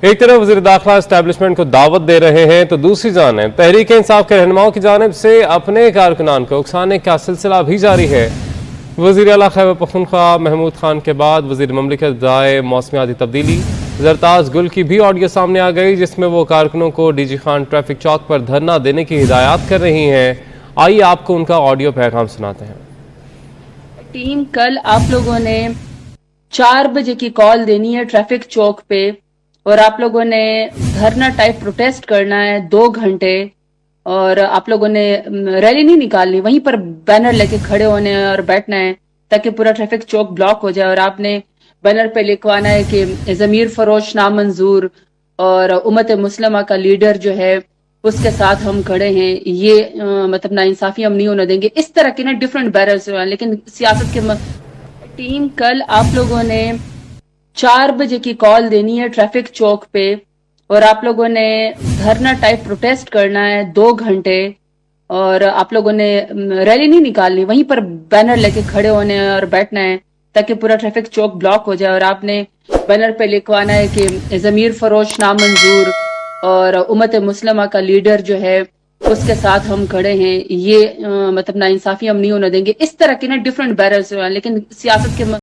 ایک طرف وزیر داخلہ اسٹیبلشمنٹ کو دعوت دے رہے ہیں تو دوسری جانب تحریک انصاف کے رہنماؤں کی جانب سے اپنے کارکنان کو اکسانے کا سلسلہ بھی جاری ہے۔ وزیر اعلیٰ خیبر پختونخوا محمود خان کے بعد وزیر مملکت برائے موسمیاتی تبدیلی زرتاز گل کی بھی آڈیو سامنے آ گئی، جس میں وہ کارکنوں کو ڈی جی خان ٹریفک چوک پر دھرنا دینے کی ہدایات کر رہی ہیں۔ آئیے آپ کو ان کا آڈیو پیغام سناتے ہیں۔ ٹیم، کل آپ لوگوں نے 4 بجے کی کال دینی ہے ٹریفک چوک پہ، اور آپ لوگوں نے دھرنا ٹائپ پروٹیسٹ کرنا ہے 2 گھنٹے، اور آپ لوگوں نے ریلی نہیں نکالنی، وہیں پر بینر لے کے کھڑے ہونے اور بیٹھنا ہے تاکہ پورا ٹریفک چوک بلاک ہو جائے، اور آپ نے بینر پہ لکھوانا ہے کہ ضمیر فروش نامنظور اور امت مسلمہ کا لیڈر جو ہے اس کے ساتھ ہم کھڑے ہیں، یہ مطلب ناانصافی ہم نہیں ہونے دیں گے۔ اس طرح کے نا ڈفرینٹ بیرلز ہیں، لیکن سیاست کے ٹیم، کل آپ لوگوں نے 4 بجے کی کال دینی ہے ٹریفک چوک پہ، اور آپ لوگوں نے دھرنا ٹائپ پروٹیسٹ کرنا ہے 2 گھنٹے، اور آپ لوگوں نے ریلی نہیں نکالنی، وہیں پر بینر لے کے کھڑے ہونے اور بیٹھنا ہے تاکہ پورا ٹریفک چوک بلاک ہو جائے، اور آپ نے بینر پہ لکھوانا ہے کہ ضمیر فروش نامنظور اور امت مسلمہ کا لیڈر جو ہے اس کے ساتھ ہم کھڑے ہیں، یہ مطلب ناانصافی ہم نہیں ہونے دیں گے۔ اس طرح کے نا ڈفرینٹ بیرلز ہیں، لیکن سیاست کے